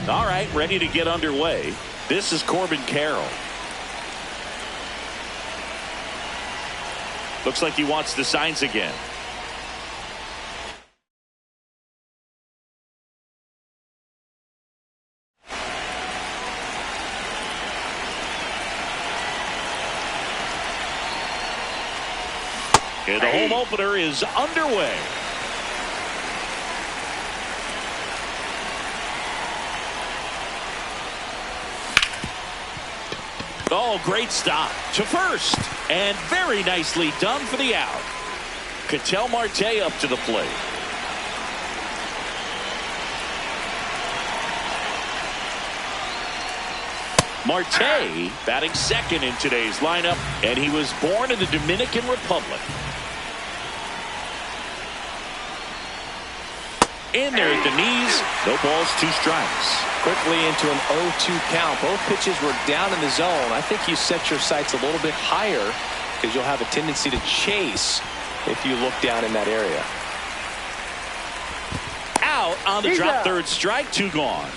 All right, ready to get underway. This is Corbin Carroll. Looks like he wants the signs again. And the home opener is underway. Oh, great stop to first. And very nicely done for the out. Ketel Marte up to the plate. Marte batting second in today's lineup, and he was born in the Dominican Republic. In there at the knees. No balls, 2 strikes. Quickly into an 0-2 count. Both pitches were down in the zone. I think you set your sights a little bit higher because you'll have a tendency to chase if you look down in that area. Out on the drop, third strike, 2 gone.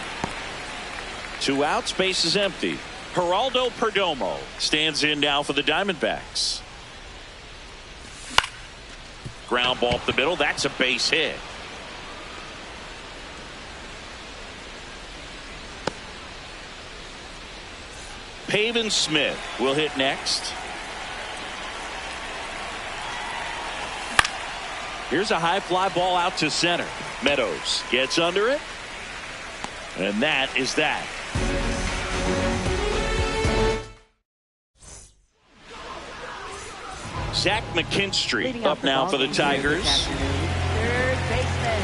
2 outs, base is empty. Geraldo Perdomo stands in now for the Diamondbacks. Ground ball up the middle. That's a base hit. Pavin Smith will hit next. Here's a high fly ball out to center. Meadows gets under it. And that is that. Zach McKinstry up now for the Tigers. Third baseman,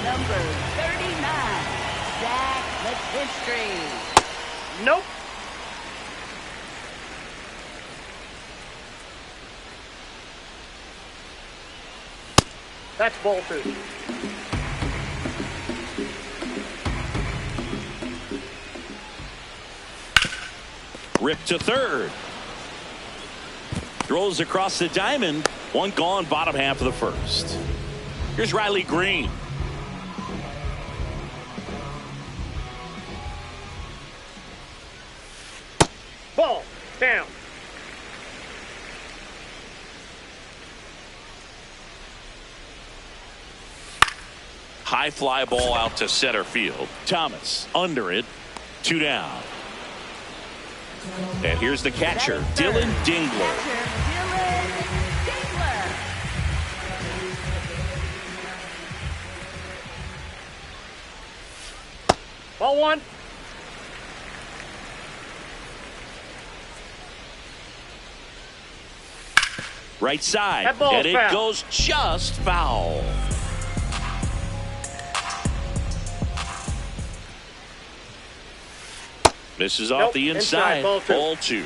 number 39, Zach McKinstry. Nope. That's ball 2. Rip to third. Throws across the diamond. 1 gone, bottom half of the first. Here's Riley Green. Ball down. High fly ball out to center field. Thomas under it. 2 down. And here's the catcher, Dylan Dingler. Ball 1. Right side. That ball's and it foul. goes just foul. Misses off the inside. Ball 2. Ball 2.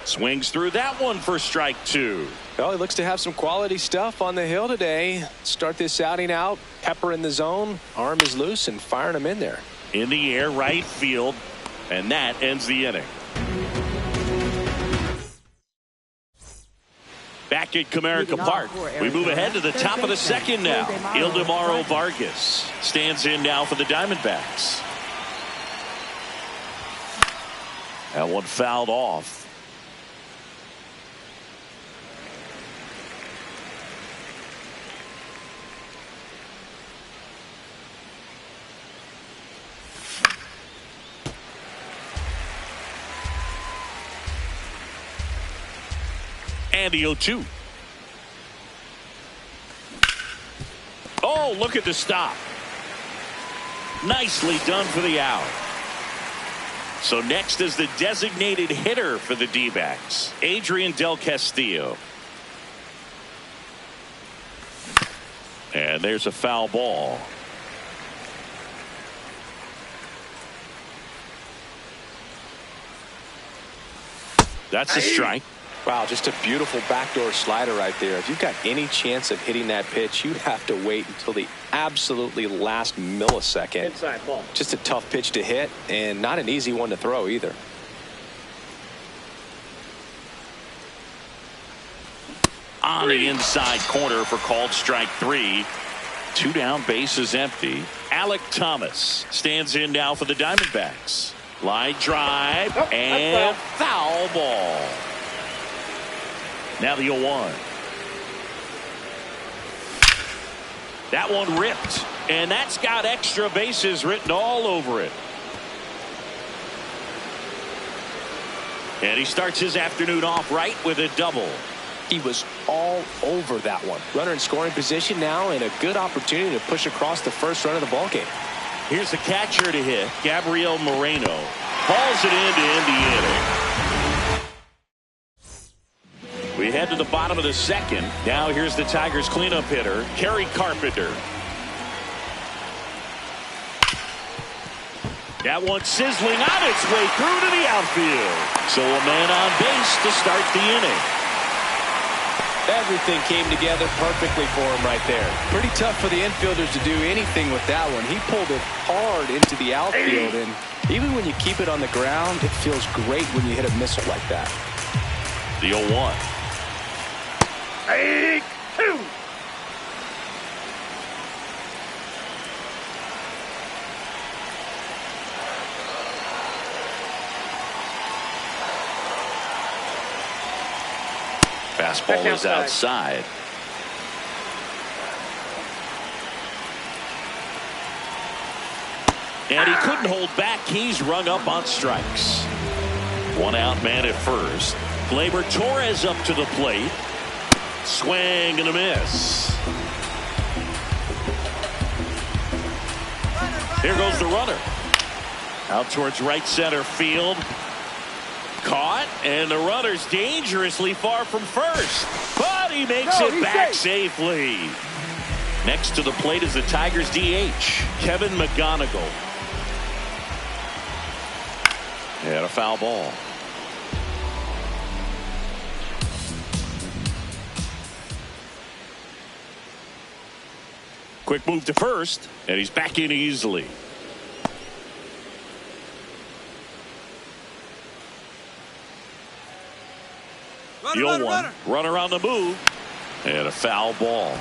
Swings through that one for strike 2. Well, he looks to have some quality stuff on the hill today. Start this outing out, pepper in the zone, arm is loose, and firing him in there. In the air, right field, and that ends the inning. Back at Comerica Park, we move ahead to the top of the second now. Ildemaro Vargas stands in now for the Diamondbacks. That one fouled off. And the 0-2. Oh, look at the stop. Nicely done for the out. So next is the designated hitter for the D-backs, Adrian Del Castillo. And there's a foul ball. That's a strike. Wow, just a beautiful backdoor slider right there. If you've got any chance of hitting that pitch, you have to wait until the absolutely last millisecond. Inside ball. Just a tough pitch to hit and not an easy one to throw either. On the inside corner for called strike 3. 2 down, bases empty. Alek Thomas stands in now for the Diamondbacks. Line drive and foul ball. Now the 0-1. That one ripped, and that's got extra bases written all over it. And he starts his afternoon off right with a double. He was all over that one. Runner in scoring position now, and a good opportunity to push across the first run of the ballgame. Here's the catcher to hit, Gabriel Moreno. Hauls it in to end the inning. We head to the bottom of the second. Now here's the Tigers cleanup hitter, Kerry Carpenter. That one sizzling on its way through to the outfield. So a man on base to start the inning. Everything came together perfectly for him right there. Pretty tough for the infielders to do anything with that one. He pulled it hard into the outfield, and even when you keep it on the ground, it feels great when you hit a missile like that. The 0-1. 2. Fastball is outside. And he couldn't hold back. He's rung up on strikes. 1 out, man at first. Gleyber Torres up to the plate. Swing and a miss. Here goes the runner. Out towards right center field. Caught, and the runner's dangerously far from first. But he makes it back safely. Next to the plate is the Tigers DH, Kevin McGonigal. And a foul ball. Quick move to first, and he's back in easily. Runner on the move, and a foul ball.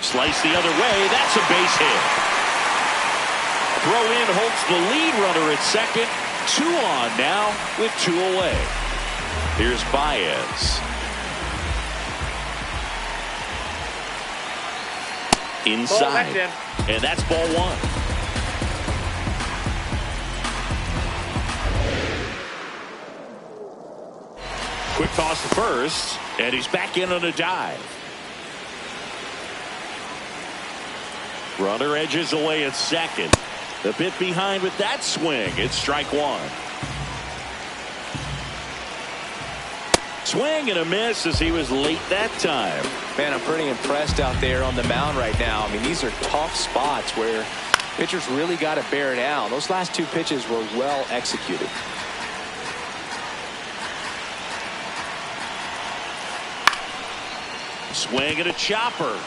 Slice the other way. That's a base hit. Throw in holds the lead runner at second. 2 on now with 2 away. Here's Baez. Inside. And that's ball 1. Quick toss to first, and he's back in on a dive. Runner edges away at second. A bit behind with that swing. It's strike 1. Swing and a miss as he was late that time. Man, I'm pretty impressed out there on the mound right now. I mean, these are tough spots where Pitcher's really got to bear down. Those last two pitches were well executed. Swing and a chopper.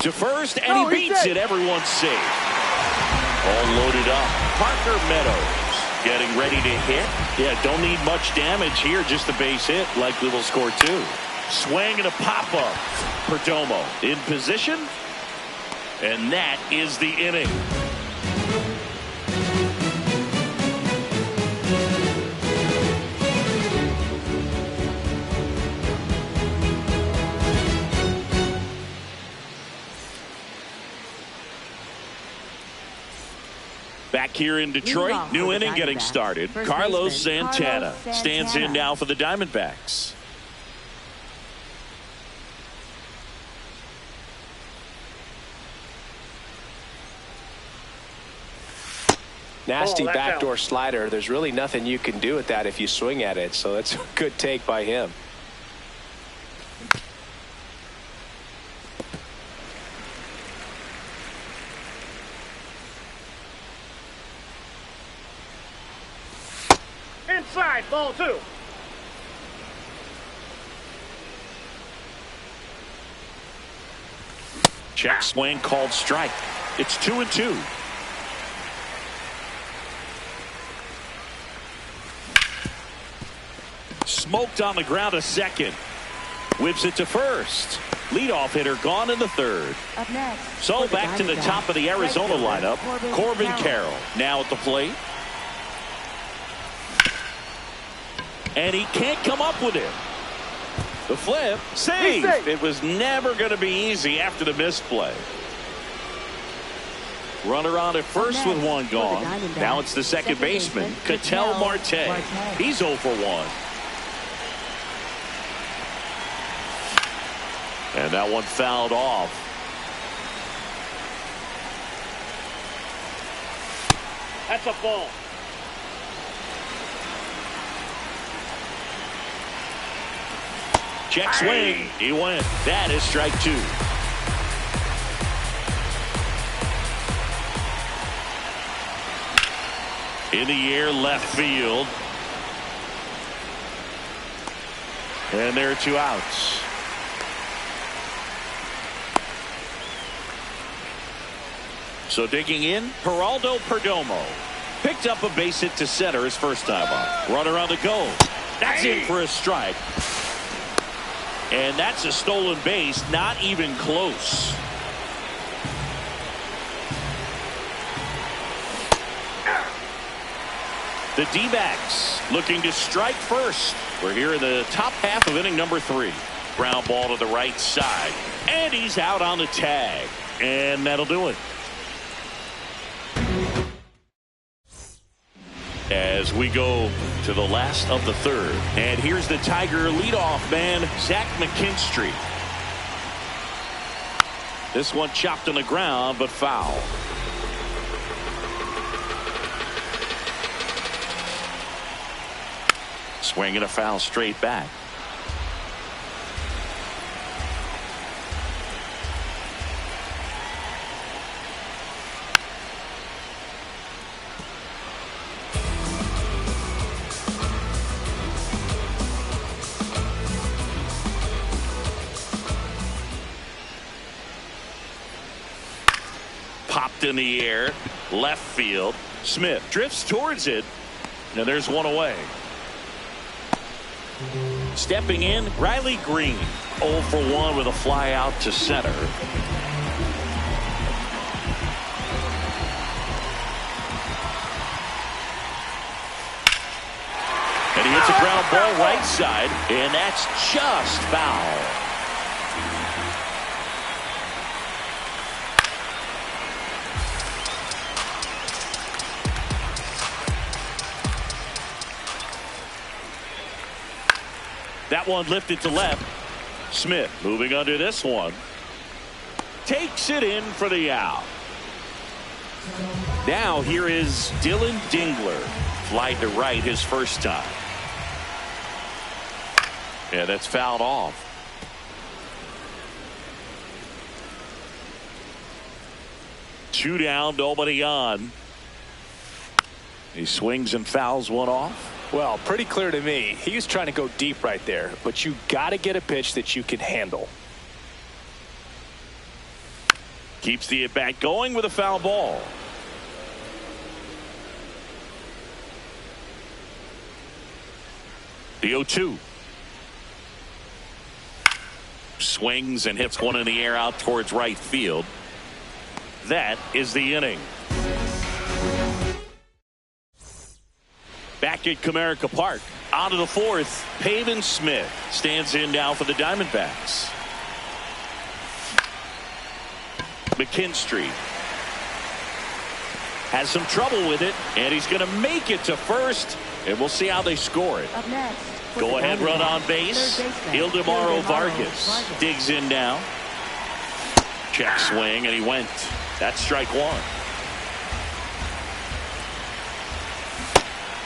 To first, and he beats it. Everyone's safe. All loaded up. Parker Meadows getting ready to hit. Yeah, don't need much damage here. Just a base hit. Likely will score 2. Swing and a pop-up. Perdomo in position. And that is the inning. Back here in Detroit, new inning getting started. Carlos Santana stands in now for the Diamondbacks. Nasty backdoor slider. There's really nothing you can do with that if you swing at it. So that's a good take by him. Inside, ball 2. Check swing called strike. It's 2-2. Smoked on the ground to second. Whips it to first. Leadoff hitter gone in the third. Up next. So back to the top of the Arizona lineup. Corbin Carroll now at the plate. And he can't come up with it. The flip, save. It was never going to be easy after the misplay. Runner on at first with one gone. Now it's the second baseman, Ketel Marte. He's 0 for 1. And that one fouled off. That's a ball. Check swing. He went. That is strike 2. In the air, left field. And there are 2 outs. So digging in, Geraldo Perdomo. Picked up a base hit to center his first time up. Runner on the go. That's in for a strike. And that's a stolen base, not even close. The D-backs looking to strike first. We're here in the top half of inning number 3. Ground ball to the right side. And he's out on the tag. And that'll do it. As we go to the last of the third. And here's the Tiger leadoff man, Zach McKinstry. This one chopped on the ground, but foul. Swing and a foul straight back. Popped in the air, left field. Smith drifts towards it, and there's one away. Stepping in, Riley Green, 0 for 1 with a fly out to center. And he hits a ground ball right side, and that's just foul. That one lifted to left. Smith moving under this one. Takes it in for the out. Now here is Dylan Dingler. Flied to right his first time. Yeah, that's fouled off. 2 down, nobody on. He swings and fouls one off. Well, pretty clear to me. He was trying to go deep right there, but you got to get a pitch that you can handle. Keeps the at-bat going with a foul ball. The 0-2. Swings and hits one in the air out towards right field. That is the inning. Back at Comerica Park. On to the 4th. Pavin Smith stands in now for the Diamondbacks. McKinstry has some trouble with it, and he's going to make it to first, and we'll see how they score it. Up next. Go ahead run on base. Ildemaro Vargas digs in now. Check swing, and he went. That's strike 1.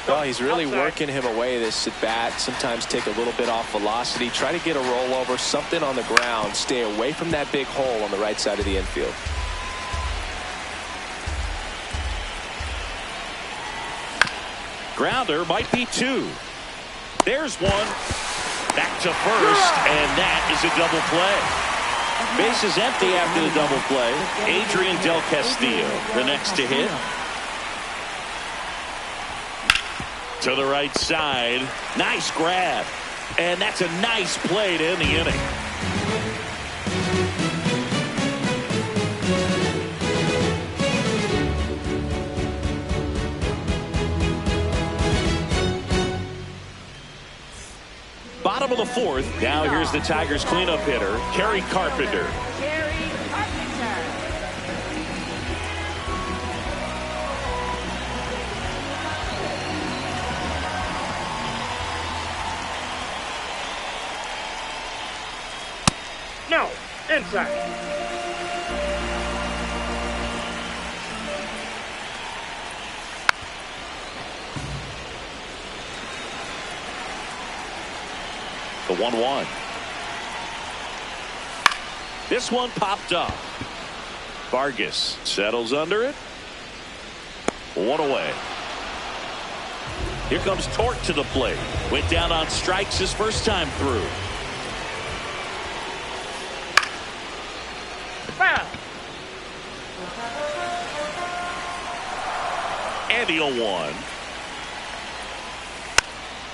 Well, he's really working him away this at bat. Sometimes take a little bit off velocity. Try to get a rollover, something on the ground. Stay away from that big hole on the right side of the infield. Grounder might be 2. There's 1. Back to first, and that is a double play. Base is empty after the double play. Adrian Del Castillo, the next to hit. To the right side. Nice grab. And that's a nice play to end the inning. Bottom of the 4th. Now here's the Tigers cleanup hitter, Kerry Carpenter. No, inside. The 1-1. This one popped up. Vargas settles under it. 1 away. Here comes Torque to the plate. Went down on strikes his first time through. Foul. And the 0-1.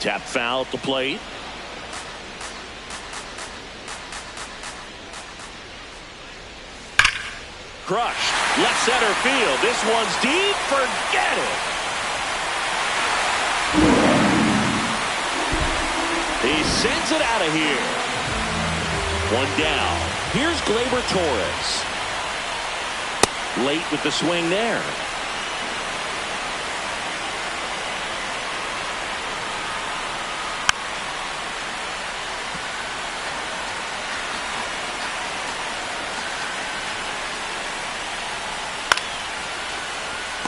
Tap foul at the plate. Crushed. Left center field. This one's deep. Forget it. He sends it out of here. 1 down. Here's Gleyber Torres. Late with the swing there.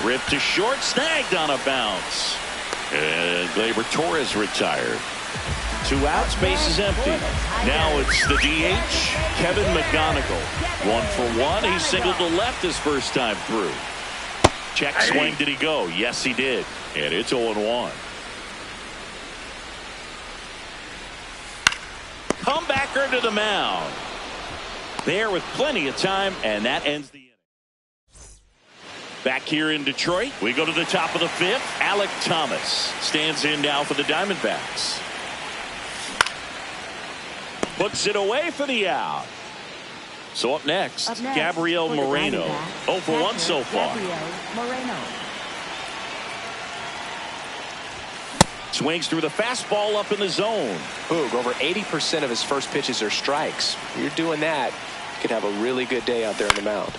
Ripped to short, snagged on a bounce. And Gleyber Torres retired. 2 outs, base is empty. Now it's the DH, Kevin McGonigal. 1 for 1. He singled to left his first time through. Check swing, did he go? Yes, he did. And it's 0-1. Comebacker to the mound. There with plenty of time, and that ends the inning. Back here in Detroit, we go to the top of the 5th. Alec Thomas stands in now for the Diamondbacks. Puts it away for the out. So up next, Gabriel Moreno. 0 for 1 so far. Swings through the fastball up in the zone. Boog, over 80% of his first pitches are strikes. If you're doing that, you could have a really good day out there on the mound.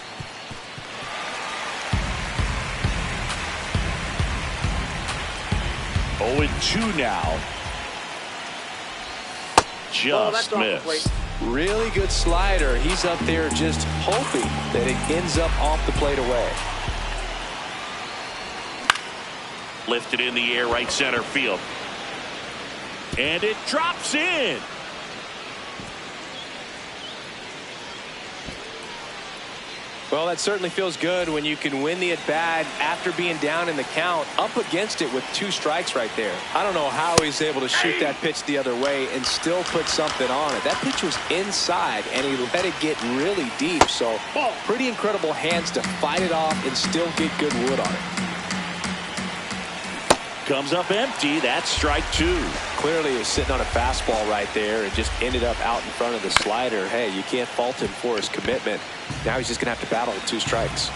Oh, and 2 now. Just missed. Really good slider. He's up there just hoping that it ends up off the plate away. Lifted in the air, right center field. And it drops in. Well, that certainly feels good when you can win the at-bat after being down in the count, up against it with 2 strikes right there. I don't know how he's able to shoot that pitch the other way and still put something on it. That pitch was inside, and he let it get really deep. So pretty incredible hands to fight it off and still get good wood on it. Comes up empty. That's strike 2. Clearly he was sitting on a fastball right there and just ended up out in front of the slider. Hey, you can't fault him for his commitment. Now he's just going to have to battle with 2 strikes.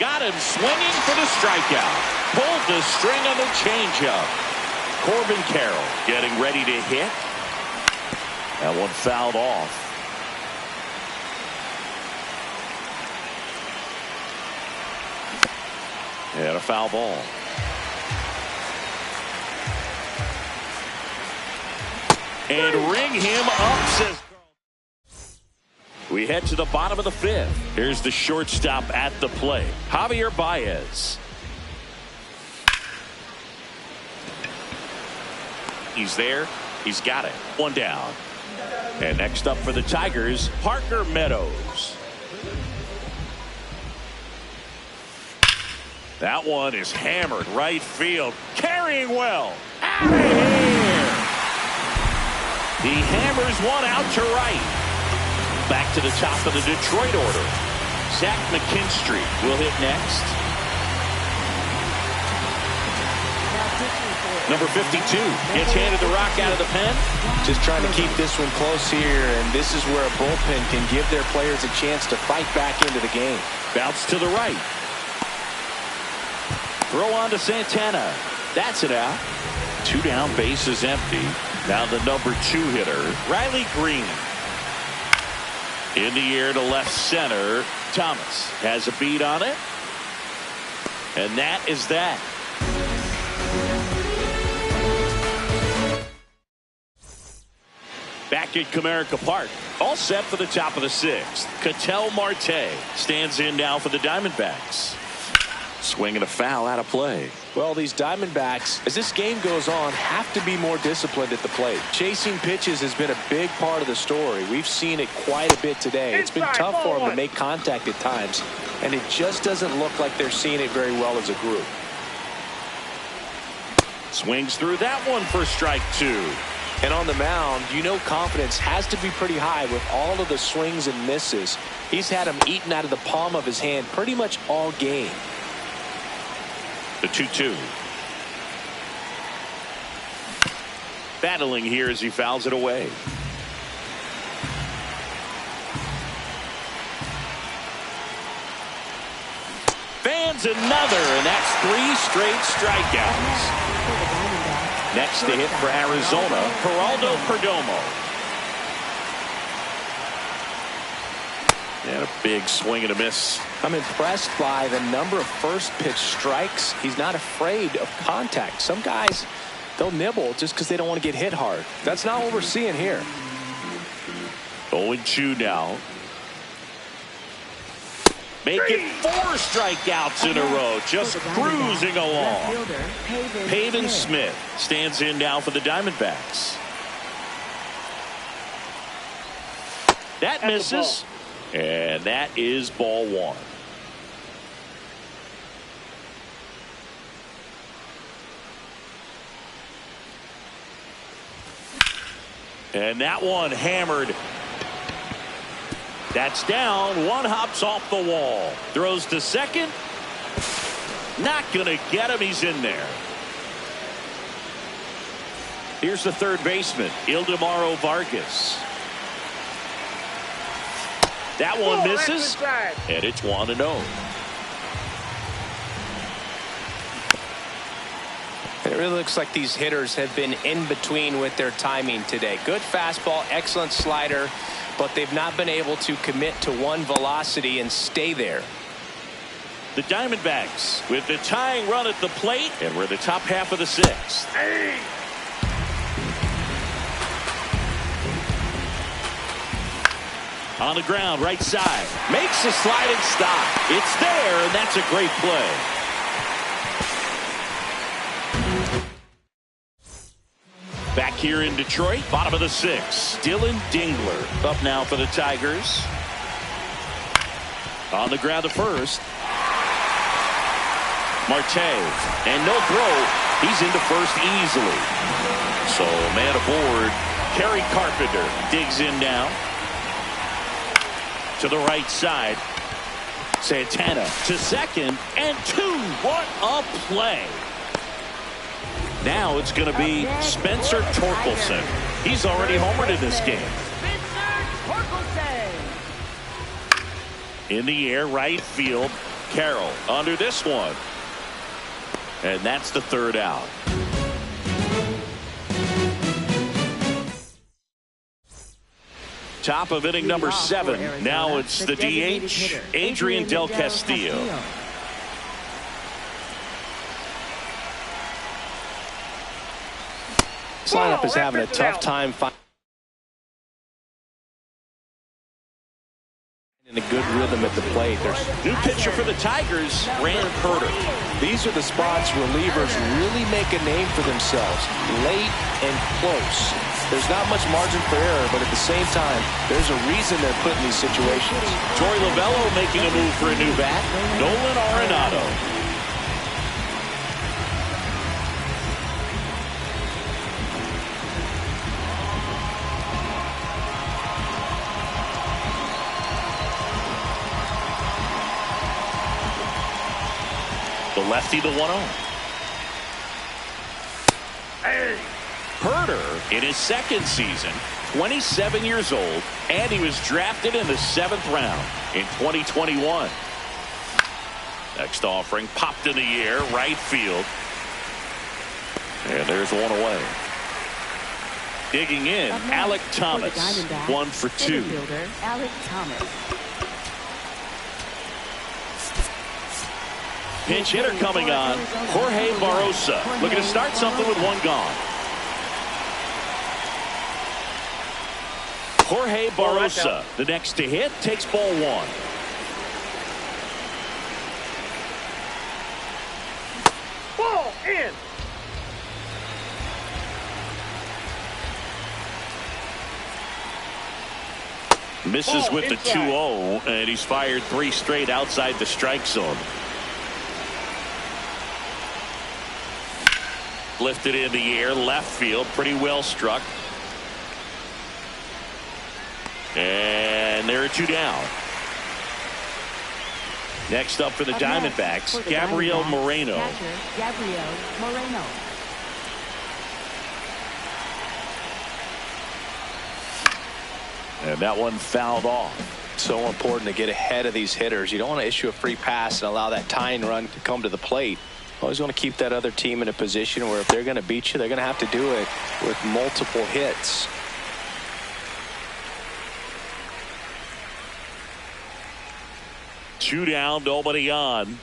Got him swinging for the strikeout. Pulled the string on the changeup. Corbin Carroll getting ready to hit. That one fouled off. And a foul ball. And ring him up, says. We head to the bottom of the 5th. Here's the shortstop at the plate, Javier Baez. He's there. He's got it. 1 down. And next up for the Tigers, Parker Meadows. That one is hammered right field. Carrying well. Out of here. He hammers one out to right. Back to the top of the Detroit order. Zach McKinstry will hit next. Number 52 gets handed the rock out of the pen. Just trying to keep this one close here, and this is where a bullpen can give their players a chance to fight back into the game. Bounce to the right. Throw on to Santana. That's it out. 2 down, base is empty. Now the number 2 hitter, Riley Green. In the air to left center. Thomas has a beat on it. And that is that. Back at Comerica Park. All set for the top of the 6th. Ketel Marte stands in now for the Diamondbacks. Swinging a foul out of play. Well, these Diamondbacks, as this game goes on, have to be more disciplined at the plate. Chasing pitches has been a big part of the story. We've seen it quite a bit today. It's been tough for them to make contact at times, and it just doesn't look like they're seeing it very well as a group. Swings through that one for strike 2. And on the mound, you know confidence has to be pretty high with all of the swings and misses. He's had them eaten out of the palm of his hand pretty much all game. The 2-2. Battling here as he fouls it away. Fans another, and that's 3 straight strikeouts. Next to hit for Arizona, Geraldo Perdomo. And a big swing and a miss. I'm impressed by the number of first pitch strikes. He's not afraid of contact. Some guys, they'll nibble just because they don't want to get hit hard. That's not what we're seeing here. 0-2 now. Making 4 strikeouts in a row, just cruising along. Pavin Smith stands in now for the Diamondbacks. That misses, and that is ball 1. And that one hammered. That's down. One hops off the wall. Throws to second. Not going to get him. He's in there. Here's the third baseman, Ildemaro Vargas. That one misses. And it's 1-0. It really looks like these hitters have been in between with their timing today. Good fastball, excellent slider, but they've not been able to commit to one velocity and stay there. The Diamondbacks with the tying run at the plate, and we're the top half of the 6th. On the ground, right side. Makes a sliding stop. It's there, and that's a great play. here in Detroit. Bottom of the 6th. Dylan Dingler up now for the Tigers. On the ground to first. Marte. And no throw. He's into first easily. So man aboard. Kerry Carpenter digs in now. To the right side. Santana to second and 2. What a play. Now it's going to be Spencer Torkelson. He's already homered in this game. In the air, right field. Carroll under this one. And that's the 3rd out. Top of inning number 7. Now it's the DH, Adrian Del Castillo. This lineup is having a tough time finding in a good rhythm at the plate. There's new pitcher for the Tigers, Rand Herder. These are the spots relievers really make a name for themselves, late and close. There's not much margin for error, but at the same time, there's a reason they're put in these situations. Torey Lovullo making a move for a new bat. Nolan Arenado. The lefty, the 1-0. Hey. Herder in his 2nd season, 27 years old, and he was drafted in the 7th round in 2021. Next offering popped in the air, right field. And there's one away. Digging in, Alec Thomas, 1 for 2. Alec Thomas. Pinch hitter coming on, Jorge Barrosa, looking to start something with 1 gone. Jorge Barrosa, the next to hit, takes ball 1. Ball in. Misses with the 2-0, and he's fired 3 straight outside the strike zone. Lifted in the air, left field, pretty well struck. And there are 2 down. Next up for the Diamondbacks, Gabriel Moreno. Gabriel Moreno. And that one fouled off. So important to get ahead of these hitters. You don't want to issue a free pass and allow that tying run to come to the plate. Always want to keep that other team in a position where if they're going to beat you, they're going to have to do it with multiple hits. Two down, nobody on.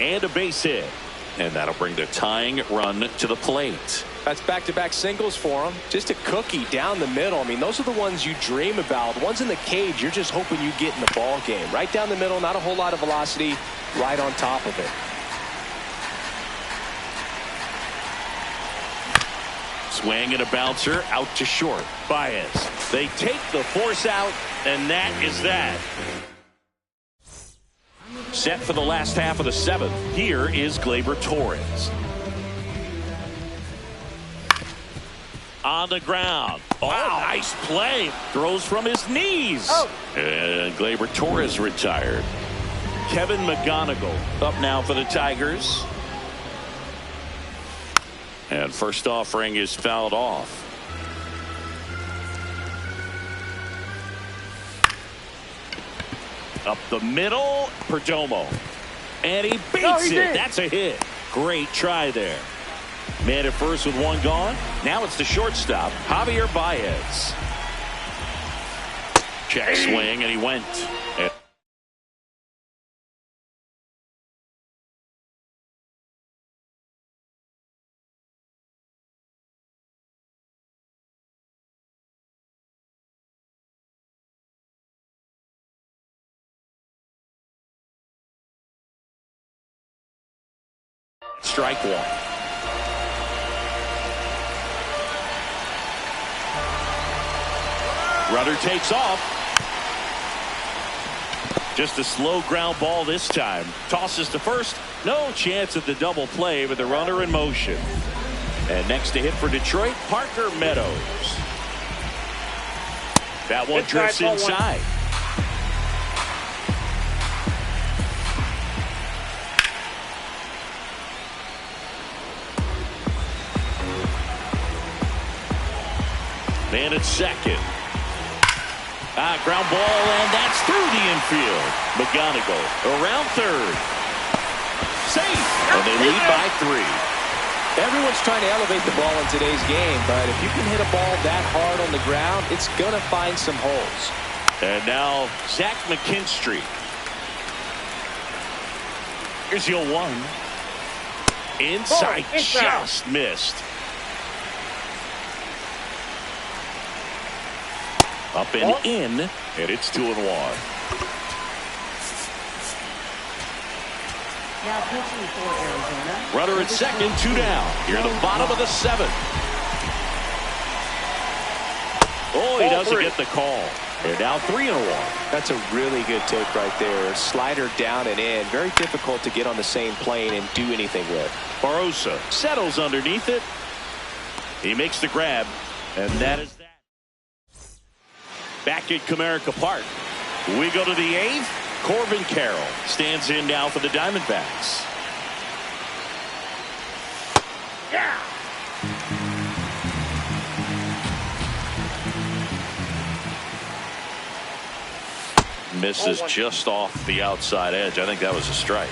And a base hit. And that'll bring the tying run to the plate. That's back-to-back singles for him. Just a cookie down the middle. I mean, those are the ones you dream about. The ones in the cage, you're just hoping you get in the ball game. Right down the middle, not a whole lot of velocity, right on top of it. Swing and a bouncer out to short. Baez. They take the force out, and that is that. Set for the last half of the 7th. Here is Gleyber Torres. On the ground. Oh, wow. Nice play. Throws from his knees. Oh. And Gleyber Torres retired. Kevin McGonigal up now for the Tigers. And first offering is fouled off. Up the middle, Perdomo. And he beats it. That's a hit. Great try there. Man at first with 1 gone. Now it's the shortstop, Javier Baez. Check swing, and he went. strike one. Runner takes off. Just a slow ground ball this time. Tosses to first. No chance at the double play with the runner in motion. And next to hit for Detroit, Parker Meadows. That one drifts inside. Man at second. Ground ball, and that's through the infield. McGonigal around third. Safe, and they lead by 3. Everyone's trying to elevate the ball in today's game, but if you can hit a ball that hard on the ground, it's going to find some holes. And now Zach McKinstry. Here's your 1. Inside, just missed. Up and in, and it's 2-1. Now pitching for Arizona. Runner at second, 2 down. Here in the bottom of the 7th. Oh, he doesn't get the call. They're now 3-1. That's a really good take right there. Slider down and in. Very difficult to get on the same plane and do anything with. Barossa settles underneath it. He makes the grab, and that is that. Back at Comerica Park, we go to the 8th. Corbin Carroll stands in now for the Diamondbacks. Yeah. Misses just off the outside edge. I think that was a strike.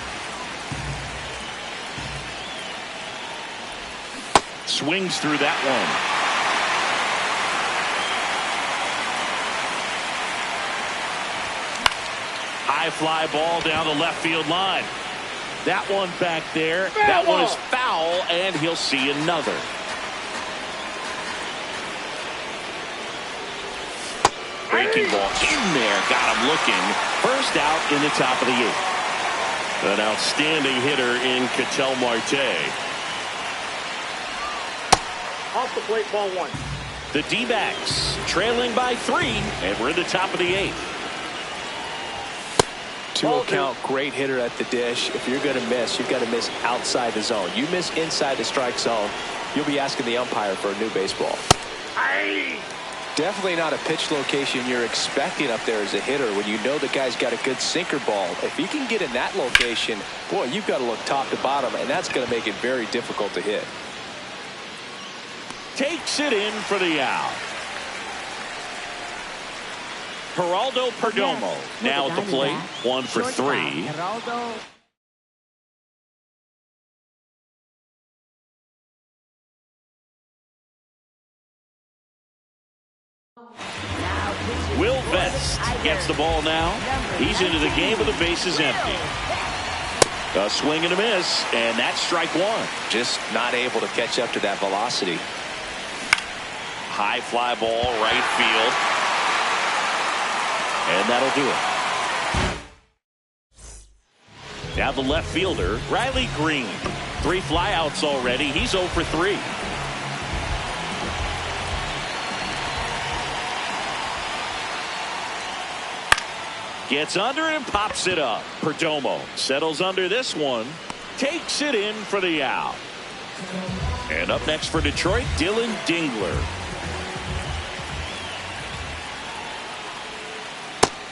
Swings through that one. High fly ball down the left field line. That one back there. That one is foul, and he'll see another. Breaking ball in there. Got him looking. First out in the top of the 8th. An outstanding hitter in Ketel Marte. Off the plate, ball 1. The D-backs trailing by 3, and we're in the top of the 8th. 2 count, great hitter at the dish. If you're going to miss, you've got to miss outside the zone. You miss inside the strike zone, you'll be asking the umpire for a new baseball. Aye. Definitely not a pitch location you're expecting up there as a hitter when you know the guy's got a good sinker ball. If you can get in that location, boy, you've got to look top to bottom, and that's going to make it very difficult to hit. Takes it in for the out. Geraldo Perdomo now at the plate. 1 for 3. Will Vest gets the ball now. He's into the game with the bases empty. A swing and a miss, and that's strike 1. Just not able to catch up to that velocity. High fly ball, right field. And that'll do it. Now the left fielder, Riley Green. 3 flyouts already. He's 0 for 3. Gets under and pops it up. Perdomo settles under this one. Takes it in for the out. And up next for Detroit, Dylan Dingler.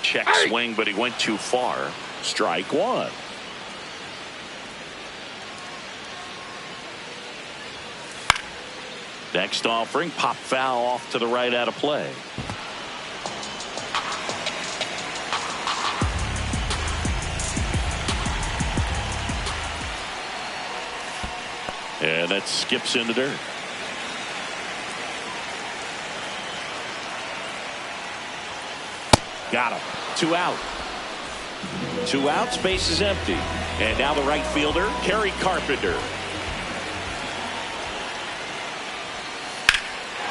Check swing, but he went too far. Strike 1. Next offering, pop foul off to the right out of play. And that skips in the dirt. Got him. 2 out. 2 out, space is empty. And now the right fielder, Kerry Carpenter.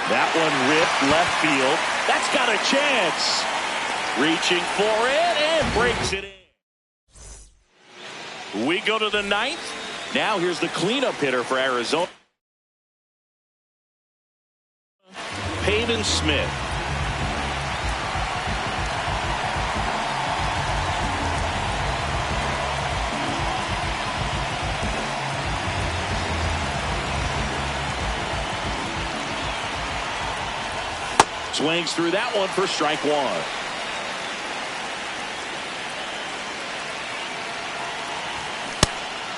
That one ripped left field. That's got a chance. Reaching for it and breaks it in. We go to the 9th. Now here's the cleanup hitter for Arizona. Peyton Smith. Swings through that one for strike one.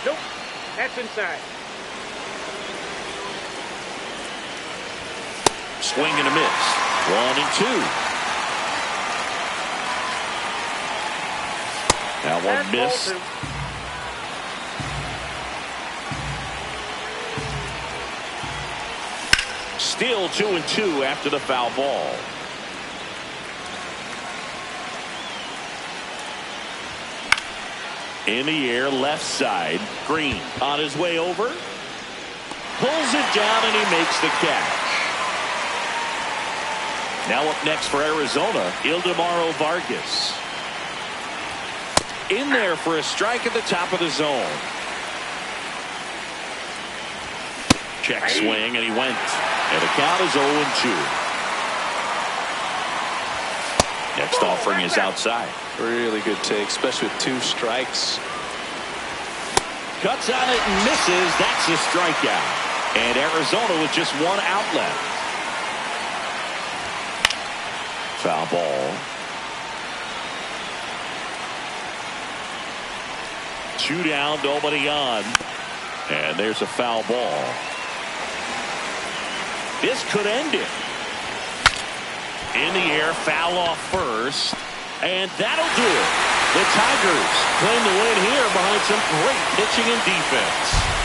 Nope. That's inside. Swing and a miss. 1-2. That one missed. Still 2-2 after the foul ball. In the air, left side. Green on his way over. Pulls it down and he makes the catch. Now up next for Arizona, Ildemaro Vargas. In there for a strike at the top of the zone. Check swing and he went. And the count is 0-2. Next offering is outside. Really good take, especially with 2 strikes. Cuts on it and misses. That's a strikeout. And Arizona with just 1 out left. Foul ball. 2 down, nobody on. And there's a foul ball. This could end it. In the air, foul off first. And that'll do it. The Tigers claim the win here behind some great pitching and defense.